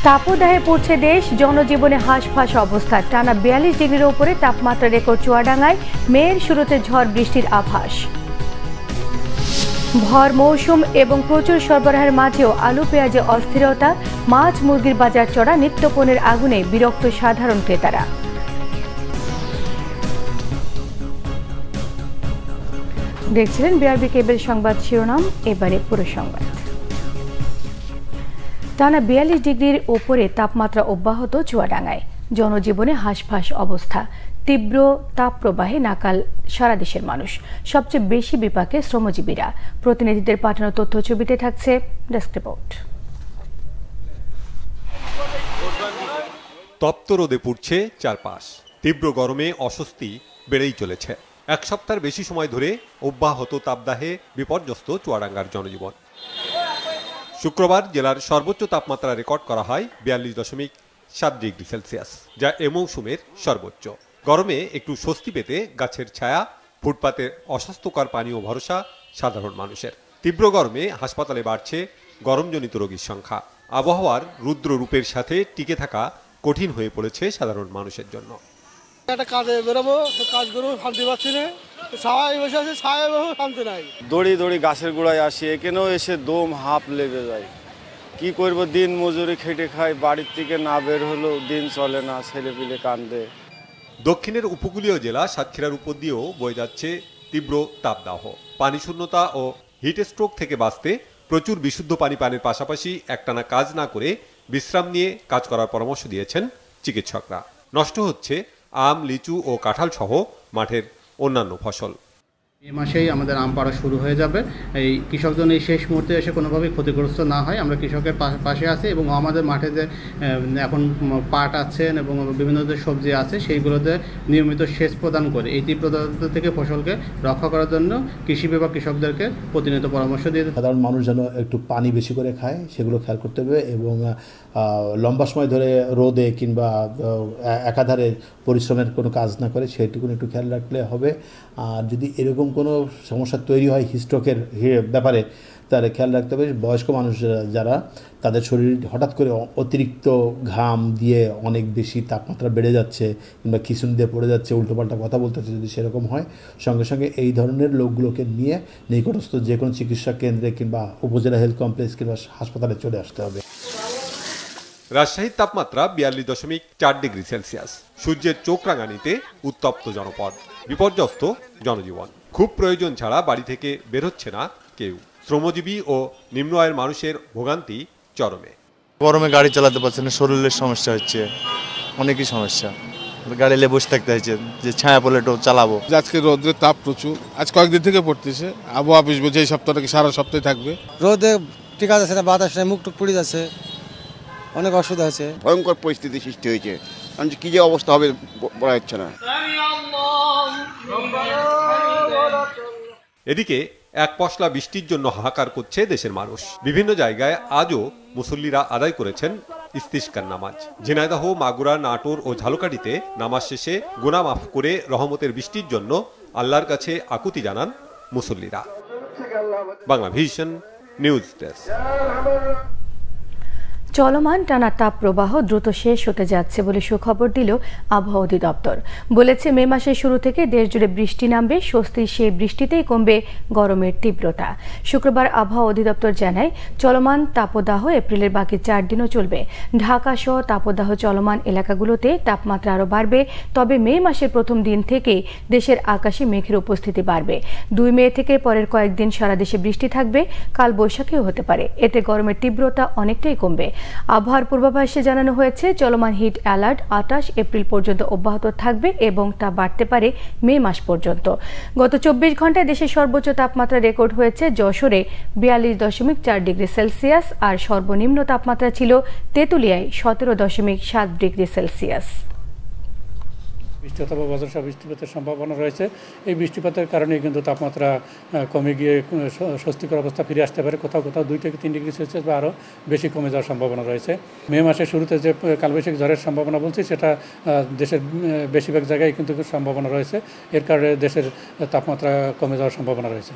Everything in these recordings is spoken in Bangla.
তাপদাহে পড়ছে দেশ, জনজীবনে হাঁসফাঁস অবস্থা। টানা ৪২ ডিগ্রির ওপরে তাপমাত্রা রেকর্ড চুয়াডাঙ্গায়, মেয়ের শুরুতে ঝড় বৃষ্টির আভাস। ভর মৌসুম এবং প্রচুর সরবরাহের মাঝেও আলু পেঁয়াজে অস্থিরতা, মাছ মুরগির বাজার চড়া, নিত্যপণ্যের আগুনে বিরক্ত সাধারণ ক্রেতারা। দেখছিলেন বিআরবি কেবল সংবাদ শিরোনাম, এবারে পুরো সংবাদ। টানা ৪২ ডিগ্রির ওপরে তাপমাত্রা অব্যাহত চুয়াডাঙ্গায়, জনজীবনে হাঁসফাঁস অবস্থা। তীব্র তাপপ্রবাহে নাকাল সারা দেশের মানুষ, সবচেয়ে বেশি বিপাকে শ্রমজীবীরা। প্রতিনিধিদের পাঠানো তথ্য ছবিতে থাকছে ডেস্ক রিপোর্ট। তপ্ত রোদে পুড়ছে চারপাশ, তীব্র গরমে অস্বস্তি বেড়েই চলেছে। এক সপ্তাহের বেশি সময় ধরে অব্যাহত তাপদাহে বিপর্যস্ত চুয়াডাঙ্গার জনজীবন। শুক্রবার জেলার সর্বোচ্চ তাপমাত্রা রেকর্ড করা হয় ৪২.৭ ডিগ্রি সেলসিয়াস, যা এ মৌসুমের সর্বোচ্চ। গরমে একটু স্বস্তি পেতে গাছের ছায়া, ফুটপাতে অস্বাস্থ্যকর পানীয় ভরসা সাধারণ মানুষের। তীব্র গরমে হাসপাতালে বাড়ছে গরমজনিত রোগীর সংখ্যা। আবহাওয়ার রুদ্র রূপের সাথে টিকে থাকা কঠিন হয়ে পড়েছে সাধারণ মানুষের জন্য। একটা কাজে বেরোবো, কাজ করবো, শান্তি পাচ্ছি না। ছায়ায় বসে আছে, ছায়ায় বসে শান্তি নাই। দড়ি দড়ি গাছের গোড়ায় আসি, এখানেও এসে দম হাঁপ লেগে যায়। কি করবো, দিন মজুরি খেটে খাই, বাড়ির থেকে না বের হলেও দিন চলে না, ছেলে পিলে কান্দে। দক্ষিণের উপকূলীয় জেলা সাতক্ষীরার উপর দিয়েও বয়ে যাচ্ছে তীব্র তাপদাহ। পানি শূন্যতা ও হিট স্ট্রোক থেকে বাঁচতে প্রচুর বিশুদ্ধ পানি পানের পাশাপাশি একটানা কাজ না করে বিশ্রাম নিয়ে কাজ করার পরামর্শ দিয়েছেন চিকিৎসকরা। নষ্ট হচ্ছে আম, লিচু ও কাঁঠাল সহ মাঠের অন্যান্য ফসল। এই মাসেই আমাদের আম পাড়া শুরু হয়ে যাবে। এই কৃষকজন এই শেষ মুহূর্তে এসে কোনোভাবেই ক্ষতিগ্রস্ত না হয়, আমরা কৃষকের পাশে আছি এবং আমাদের মাঠে যে এখন পাট আছেন এবং বিভিন্ন যে সবজি আছে সেইগুলোতে নিয়মিত সেচ প্রদান করে এই তীব্রতা থেকে ফসলকে রক্ষা করার জন্য কৃষি বিভাগ কৃষকদেরকে প্রতিনিয়ত পরামর্শ দিয়ে সাধারণ মানুষ যেন একটু পানি বেশি করে খায় সেগুলো খেয়াল করতে হবে এবং লম্বা সময় ধরে রোদে কিংবা একাধারে পরিশ্রমের কোনো কাজ না করে সেইটুকুন একটু খেয়াল রাখলে হবে। আর যদি এরকম কোনো সমস্যা তৈরি হয় হিস্ট্রোকের ব্যাপারে, তাহলে খেয়াল রাখতে হবে বয়স্ক মানুষ যারা, তাদের শরীর হঠাৎ করে অতিরিক্ত ঘাম দিয়ে অনেক বেশি তাপমাত্রা বেড়ে যাচ্ছে কিংবা খিঁচুনি দিয়ে পড়ে যাচ্ছে, উল্টোপাল্টা কথা বলতেছে, যদি সেরকম হয় সঙ্গে সঙ্গে এই ধরনের লোকগুলোকে নিয়ে নিকটস্থ যে কোনো চিকিৎসা কেন্দ্রে কিংবা উপজেলা হেলথ কমপ্লেক্স কিংবা হাসপাতালে চলে আসতে হবে। রাজশাহীর তাপমাত্রা ৪২.৪ ডিগ্রি সেলসিয়াস। সূর্যের চোখ রাঙানিতে উত্তপ্ত জনপদ, বিপর্যস্ত জনজীবন। খুব প্রয়োজন ছাড়া বাড়ি থেকে বের হচ্ছে না কেউ। শ্রমজীবী ও নিম্ন আয়ের মানুষের ভোগান্তি চরমে। গরমে গাড়ি চালাতে পারছে না, শরীরের সমস্যা হচ্ছে, অনেকই সমস্যা। গাড়ি নিয়ে বসে থাকতে হচ্ছে যে ছায়া পড়লে একটু চালাবো। আজকে রোদের তাপ প্রচুর, আজ কয়েকদিন থেকে পড়তেছে। আবহাওয়া অফিস বলছে এই সপ্তাহটাকে সারা সপ্তাহে থাকবে। রোদে টিকা যাচ্ছে না, বাতাস নেই, মুখ টুক পুড়ে যাচ্ছে, অনেক অসুবিধা হচ্ছে। ভয়ঙ্কর পরিস্থিতি সৃষ্টি হয়েছে, কারণ কি যে অবস্থা হবে বলা যাচ্ছে না। এদিকে এক পশলা বৃষ্টির জন্য হাহাকার করছে দেশের মানুষ। বিভিন্ন জায়গায় আজও মুসল্লিরা আদায় করেছেন ইস্তিসকার নামাজ। ঝিনাইদহ, মাগুরা, নাটোর ও ঝালকাঠিতে নামাজ শেষে গুনাহ মাফ করে রহমতের বৃষ্টির জন্য আল্লাহর কাছে আকুতি জানান মুসল্লিরা। Bangla vision news desk. চলমান টানা তাপ প্রবাহ দ্রুত শেষ হতে যাচ্ছে বলে সুখবর দিল আবহাওয়া অধিদপ্তর। বলেছে মে মাসের শুরু থেকে দেশজুড়ে বৃষ্টি নামবে, স্বস্তির সেই বৃষ্টিতেই কমবে গরমের তীব্রতা। শুক্রবার আবহাওয়া অধিদপ্তর জানায় চলমান তাপদাহ এপ্রিলের বাকি 4 দিনও চলবে। ঢাকা সহ তাপদাহ চলমান এলাকাগুলোতে তাপমাত্রা আরও বাড়বে, তবে মে মাসের প্রথম দিন থেকে দেশের আকাশে মেঘের উপস্থিতি বাড়বে। 2 মে থেকে পরের কয়েকদিন সারা দেশে বৃষ্টি থাকবে, কাল বৈশাখীও হতে পারে। এতে গরমের তীব্রতা অনেকটাই কমবে। আবহাওয়ার পূর্বাভাসে জানানো হয়েছে চলমান হিট অ্যালার্ট 28 এপ্রিল পর্যন্ত অব্যাহত থাকবে এবং তা বাড়তে পারে মে মাস পর্যন্ত। গত 24 ঘন্টায় দেশের সর্বোচ্চ তাপমাত্রা রেকর্ড হয়েছে যশোরে 42.4 ডিগ্রি সেলসিয়াস, আর সর্বনিম্ন তাপমাত্রা ছিল তেঁতুলিয়ায় 17.7 ডিগ্রি সেলসিয়াস। বৃষ্টি অথবা বজ্রসহ বৃষ্টিপাতের সম্ভাবনা রয়েছে। এই বৃষ্টিপাতের কারণে কিন্তু তাপমাত্রা কমে গিয়ে স্বস্তিকর অবস্থা ফিরে আসতে পারে। কোথাও কোথাও 2 থেকে 3 ডিগ্রি সেলসিয়াস বা আরও বেশি কমে যাওয়ার সম্ভাবনা রয়েছে। মে মাসের শুরুতে যে কালবৈশাখী ঝড়ের সম্ভাবনা বলছি, সেটা দেশের বেশিরভাগ জায়গায় কিন্তু সম্ভাবনা রয়েছে। এর কারণে দেশের তাপমাত্রা কমে যাওয়ার সম্ভাবনা রয়েছে।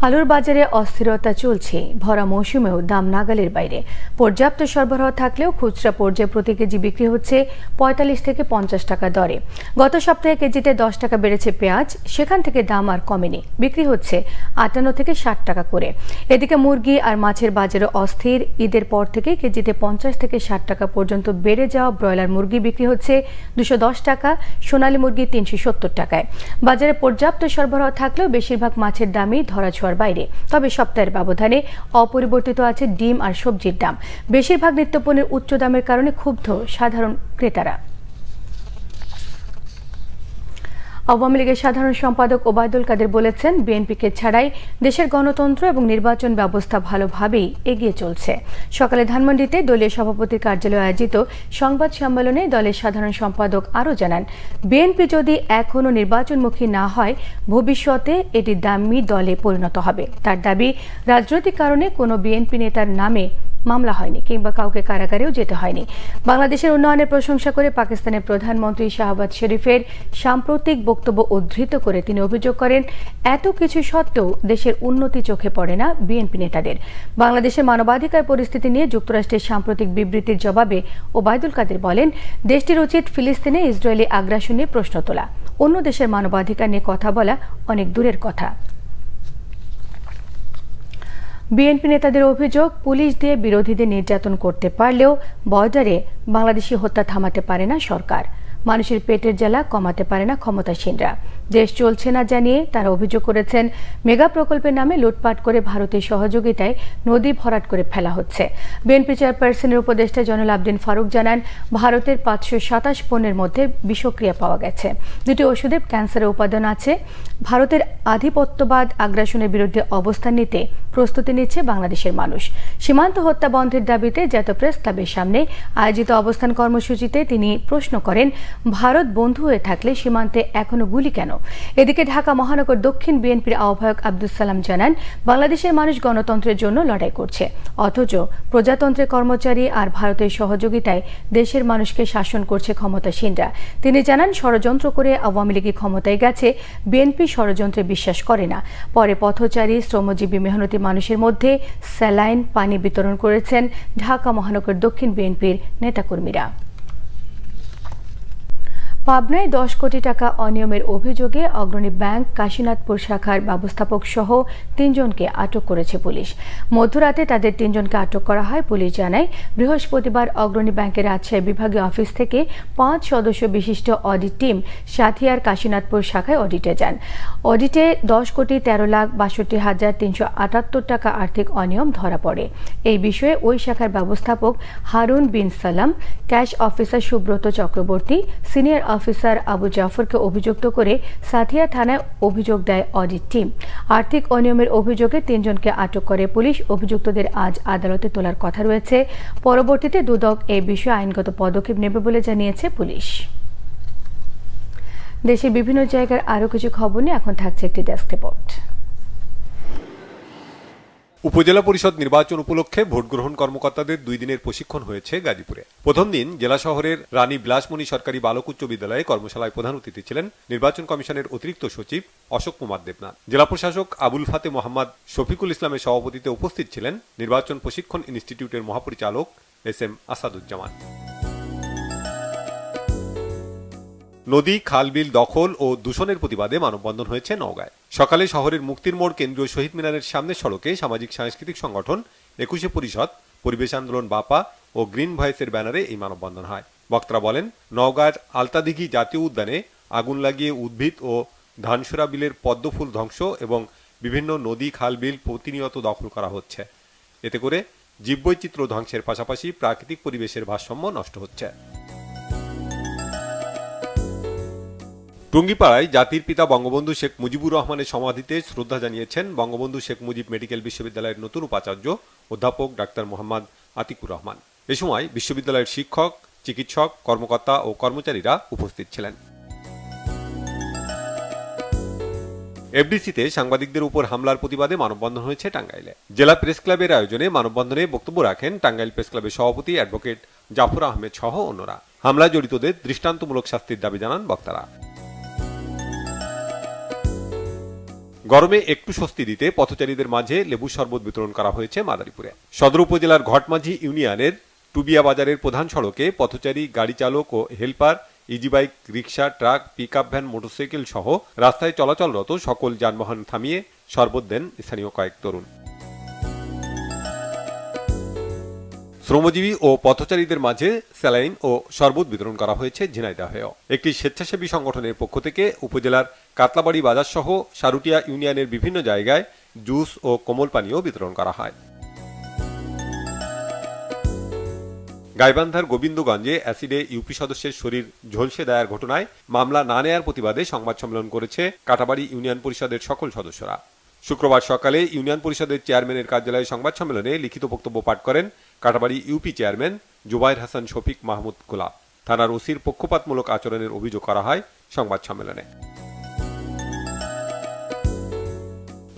আলুর বাজারে অস্থিরতা চলছে। ভরা মৌসুমেও দাম নাগালের বাইরে। পর্যাপ্ত সরবরাহ থাকলেও খুচরা পর্যায়ে প্রতি কেজি বিক্রি হচ্ছে ৪৫ থেকে ৫০ টাকা দরে। গত সপ্তাহে কেজিতে ১০ টাকা বেড়েছে পেঁয়াজ, সেখান থেকে দাম আর কমেনি, বিক্রি হচ্ছে ৫৮ থেকে ৬০ টাকা করে। এদিকে মুরগি আর মাছের বাজারে অস্থির। ঈদের পর থেকে কেজিতে ৫০ থেকে ৬০ টাকা পর্যন্ত বেড়ে যাওয়া ব্রয়লার মুরগি বিক্রি হচ্ছে ২১০ টাকা, সোনালী মুরগি ৩৭০ টাকায়। বাজারে পর্যাপ্ত সরবরাহ থাকলেও বেশিরভাগ মাছের দামই ধরাছোঁয়ার বাইরে। তবে সপ্তাহের ব্যবধানে অপরিবর্তিত আছে ডিম আর সবজির দাম। বেশিরভাগ নিত্যপণ্যের উচ্চ দামের কারণে ক্ষুব্ধ সাধারণ ক্রেতারা। আওয়ামী লীগের সাধারণ সম্পাদক ওবায়দুল কাদের বলেছেন, বিএনপিকে ছাড়াই দেশের গণতন্ত্র এবং নির্বাচন ব্যবস্থা ভালোভাবেই এগিয়ে চলছে। সকালে ধানমন্ডিতে দলীয় সভাপতির কার্যালয়ে আয়োজিত সংবাদ সম্মেলনে দলের সাধারণ সম্পাদক আরও জানান, বিএনপি যদি এখনও নির্বাচনমুখী না হয় ভবিষ্যতে এটি দামি দলে পরিণত হবে। তার দাবি, রাজনৈতিক কারণে কোনো বিএনপি নেতার নামে মামলা হয়নি কিংবা কাউকে কারাগারেও যেতে হয়নি। বাংলাদেশের উন্নয়নের প্রশংসা করে পাকিস্তানের প্রধানমন্ত্রী শাহবাজ শরীফের সাম্প্রতিক বক্তব্য উদ্ধৃত করে তিনি অভিযোগ করেন, এত কিছু সত্ত্বেও দেশের উন্নতি চোখে পড়ে না বিএনপি নেতাদের। বাংলাদেশের মানবাধিকার পরিস্থিতি নিয়ে যুক্তরাষ্ট্রের সাম্প্রতিক বিবৃতির জবাবে ওবায়দুল কাদের বলেন, দেশটির উচিত ফিলিস্তিনে ইসরায়েলি আগ্রাসন নিয়ে প্রশ্ন তোলা। অন্য দেশের মানবাধিকার নিয়ে কথা বলা অনেক দূরের কথা। বিএনপি নেতাদের অভিযোগ, পুলিশ দিয়ে বিরোধীদের নির্যাতন করতে পারলেও বর্ডারে বাংলাদেশি হত্যা থামাতে পারে না সরকার। মানুষের পেটের জ্বালা কমাতে পারে না ক্ষমতাসীনরা। দেশ চলছে না জানিয়ে তারা অভিযোগ করেছেন, মেগা প্রকল্পের নামে লুটপাট করে ভারতের সহযোগিতায় নদী ভরাট করে ফেলা হচ্ছে। বিএনপি চেয়ারপারসনের উপদেষ্টা জয়নুল আবদিন ফারুক জানান, ভারতের ৫২৭ পণ্যের মধ্যে বিষক্রিয়া পাওয়া গেছে। দুটি ওষুধে ক্যান্সারের উপাদান আছে। ভারতের আধিপত্যবাদ আগ্রাসনের বিরুদ্ধে অবস্থান নিতে প্রস্তুতি নিচ্ছে বাংলাদেশের মানুষ। সীমান্ত হত্যা বন্ধের দাবিতে জাতীয় প্রেস ক্লাবের সামনে আয়োজিত অবস্থান কর্মসূচিতে তিনি প্রশ্ন করেন, ভারত বন্ধু হয়ে থাকলে সীমান্তে এখনো গুলি কেন? এদিকে ঢাকা মহানগর দক্ষিণ বিএনপির আহ্বায়ক আব্দুস সালাম জানান, বাংলাদেশের মানুষ গণতন্ত্রের জন্য লড়াই করছে, অথচ প্রজাতন্ত্রের কর্মচারী আর ভারতের সহযোগিতায় দেশের মানুষকে শাসন করছে ক্ষমতাসীনরা। তিনি জানান, ষড়যন্ত্র করে আওয়ামী লীগ ক্ষমতায় গেছে, বিএনপি ষড়যন্ত্রে বিশ্বাস করে না। পরে পথচারী, শ্রমজীবী, মেহনতি মানুষের মধ্যে স্যালাইন, পানি বিতরণ করেছেন ঢাকা মহানগর দক্ষিণ বিএনপির নেতাকর্মীরা। পাবনায় ১০ কোটি টাকা অনিয়মের অভিযোগে অগ্রণী ব্যাংক কাশীনাথপুর শাখার ব্যবস্থাপক সহ ৩ জনকে আটক করেছে পুলিশ। মধ্যরাতে তাদের ৩ জনকে আটক করা হয়। পুলিশ জানায়, বৃহস্পতিবার অগ্রণী ব্যাংকের রাজশাহী বিভাগীয় অফিস থেকে ৫ সদস্য বিশিষ্ট অডিট টিম সাথিয়ার কাশীনাথপুর শাখায় অডিটে যান। অডিটে ১০,১৩,৬২,৩৭৮ টাকা আর্থিক অনিয়ম ধরা পড়ে। এই বিষয়ে ওই শাখার ব্যবস্থাপক Harun bin Salam, cash officer Subrata Chakraborty, senior officer Abu জাফরকে অভিযুক্ত করে সাথিয়া থানায় অভিযোগ দেয় অডিট টিম। আর্থিক অনিয়মের অভিযোগে ৩ জনকে আটক করে পুলিশ। অভিযুক্তদের আজ আদালতে তোলার কথা রয়েছে। পরবর্তীতে দুদক এ বিষয়ে আইনগত পদক্ষেপ নেবে বলে জানিয়েছে পুলিশ। দেশের বিভিন্ন জায়গার আরও কিছু খবর নিয়ে এখন থাকছে একটি ডেস্ক রিপোর্ট। উপজেলা পরিষদ নির্বাচন উপলক্ষে ভোট গ্রহণ কর্মকর্তাদের ২ দিনের প্রশিক্ষণ হয়েছে গাজীপুরে। প্রথম দিন জেলা শহরের রানী বিলাসমণি সরকারি বালক উচ্চ বিদ্যালয়ে কর্মশালায় প্রধান অতিথি ছিলেন নির্বাচন কমিশনের অতিরিক্ত সচিব অশোক কুমার দেবনাথ। জেলা প্রশাসক আবুল ফাতে মোহাম্মদ শফিকুল ইসলামের সভাপতিত্বে উপস্থিত ছিলেন নির্বাচন প্রশিক্ষণ ইনস্টিটিউটের মহাপরিচালক SM আসাদুজ্জামান। নদী, খাল, বিল দখল ও দূষণের প্রতিবাদে মানববন্ধন হয়েছে নওগাঁয়। সকালে শহরের মুক্তির মোড় কেন্দ্রীয় শহীদ মিনারের সামনে সড়কে সামাজিক সাংস্কৃতিক সংগঠন ২১শে পরিষদ, পরিবেশ আন্দোলন বাপা ও গ্রিন ভয়েসের ব্যানারে এই মানববন্ধন হয়। বক্তারা বলেন, নওগাঁর আলতাদিঘি জাতীয় উদ্যানে আগুন লাগিয়ে উদ্ভিদ ও ধানসুরা বিলের পদ্মফুল ধ্বংস এবং বিভিন্ন নদী, খাল, বিল প্রতিনিয়ত দখল করা হচ্ছে। এতে করে জীববৈচিত্র্য ধ্বংসের পাশাপাশি প্রাকৃতিক পরিবেশের ভারসাম্য নষ্ট হচ্ছে। টুঙ্গিপাড়ায় জাতির পিতা বঙ্গবন্ধু শেখ মুজিবুর রহমানের সমাধিতে শ্রদ্ধা জানিয়েছেন বঙ্গবন্ধু শেখ মুজিব মেডিকেল বিশ্ববিদ্যালয়ের নতুন উপাচার্য অধ্যাপক ডাক্তার মোহাম্মদ আতিকুর রহমান। এ সময় বিশ্ববিদ্যালয়ের শিক্ষক, চিকিৎসক, কর্মকর্তা ও কর্মচারীরা উপস্থিত ছিলেন। এফডিসিতে সাংবাদিকদের উপর হামলার প্রতিবাদে মানববন্ধন হয়েছে টাঙ্গাইলে। জেলা প্রেস ক্লাবের আয়োজনে মানববন্ধনে বক্তব্য রাখেন টাঙ্গাইল প্রেস ক্লাবের সভাপতি অ্যাডভোকেট জাফর আহমেদ সহ অন্যরা। হামলায় জড়িতদের দৃষ্টান্তমূলক শাস্তির দাবি জানান বক্তারা। গরমে একটু স্বস্তি দিতে পথচারীদের মাঝে লেবু শরবত বিতরণ করা হয়েছে মাদারীপুরে। সদর উপজেলার ঘটমাঝি ইউনিয়নের টুবিয়া বাজারের প্রধান সড়কে পথচারী, গাড়ি চালক ও হেলপার, ইজি বাইক, রিক্সা, ট্রাক, পিকআপ ভ্যান, মোটরসাইকেল সহ রাস্তায় চলাচলরত সকল যানবাহন থামিয়ে শরবত দেন স্থানীয় কয়েক তরুণ। শ্রমজীবী ও পথচারীদের মাঝে স্যালাইন ও শরবত বিতরণ করা হয়েছে ঝিনাইদহেও। একটি স্বেচ্ছাসেবী সংগঠনের পক্ষ থেকে উপজেলার কাতলাবাড়ি বাজার সহ সারুটিয়া ইউনিয়নের বিভিন্ন জায়গায় জুস ও কোমল পানীয় বিতরণ করা হয়। গাইবান্ধার গোবিন্দগঞ্জে অ্যাসিডে ইউপি সদস্যের শরীর ঝলসে দেওয়ার ঘটনায় মামলা না নেয়ার প্রতিবাদে সংবাদ সম্মেলন করেছে কাটাবাড়ি ইউনিয়ন পরিষদের সকল সদস্যরা। শুক্রবার সকালে ইউনিয়ন পরিষদের চেয়ারম্যানের কার্যালয়ে সংবাদ সম্মেলনে লিখিত বক্তব্য পাঠ করেন কাটাবাড়ি ইউপি চেয়ারম্যান জুবাইর হাসান শফিক মাহমুদ গোলাপ। থানার ওসির পক্ষপাতমূলক আচরণের অভিযোগ করা হয় সংবাদ সম্মেলনে।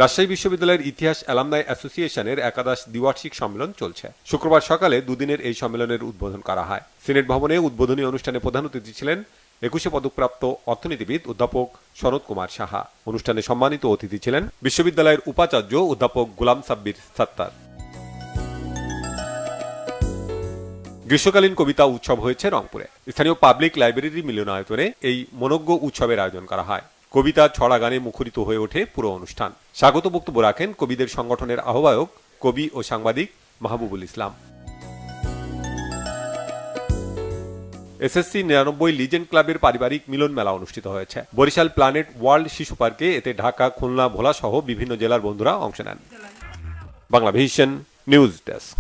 রাজশাহী বিশ্ববিদ্যালয়ের ইতিহাস অ্যালামনাই অ্যাসোসিয়েশনের একাদশ দ্বিবার্ষিক সম্মেলন চলছে। শুক্রবার সকালে দুদিনের এই সম্মেলনের উদ্বোধন করা হয়। সিনেট ভবনে উদ্বোধনী অনুষ্ঠানে প্রধান অতিথি ছিলেন 21 পদকপ্রাপ্ত অর্থনীতিবিদ অধ্যাপক শরৎ কুমার সাহা। অনুষ্ঠানে সম্মানিত অতিথি ছিলেন বিশ্ববিদ্যালয়ের উপাচার্য অধ্যাপক গোলাম সাব্বির সাত্তার। গ্রীষ্মকালীন কবিতা উৎসব হয়েছে রংপুরে। স্থানীয় পাবলিক লাইব্রেরি মিলনায়তনে এই মনোজ্ঞ উৎসবের আয়োজন করা হয়। কবিতা, ছড়া, গানে মুখরিত হয়ে ওঠে পুরো অনুষ্ঠান। স্বাগত বক্তব্য রাখেন কবিদের সংগঠনের আহ্বায়ক, কবি ও সাংবাদিক মাহবুবুল ইসলাম। এসএসসি 99 লিজেন্ড ক্লাবের পারিবারিক মিলন মেলা অনুষ্ঠিত হয়েছে বরিশাল প্ল্যানেট ওয়ার্ল্ড শিশু পার্কে। এতে ঢাকা, খুলনা, ভোলা সহ বিভিন্ন জেলার বন্ধুরা অংশ নেন। Banglavision news desk.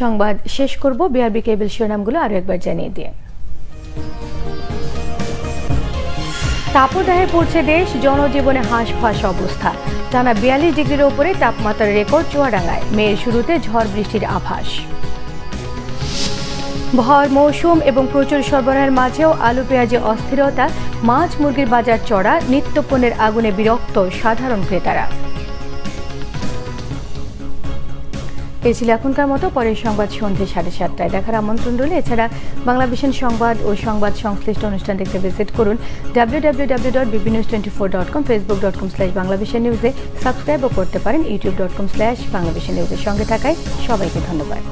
সংবাদ শেষ করব। বিআরবি কেবল শিরোনামগুলো আরো একবার জানিয়ে দিয়ে। তাপদাহে পড়ছে দেশ, জনজীবনে হাঁসফাঁস অবস্থা। টানা 42 ডিগ্রির উপরে তাপমাত্রার রেকর্ড চুয়াডাঙ্গায়। মেয়ের শুরুতে ঝড় বৃষ্টির আভাস। ভর মৌসুম এবং প্রচুর সরবরাহের মাঝেও আলু পেঁয়াজে অস্থিরতা। মাছ মুরগির বাজার চড়া, নিত্যপণ্যের আগুনে বিরক্ত সাধারণ ক্রেতারা। এই ছিল এখনকার মতো। পরের সংবাদ সন্ধ্যে 7:30টায় দেখার আমন্ত্রণ রইল। এছাড়া বাংলাভিশন সংবাদ ও সংবাদ সংশ্লিষ্ট অনুষ্ঠান দেখতে ভিজিট করুন www.bbnews24.com, facebook.com/বাংলাভিশন নিউজে সাবস্ক্রাইবও করতে পারেন youtube.com/বাংলাভিশন নিউজের সঙ্গে থাকায় সবাইকে ধন্যবাদ।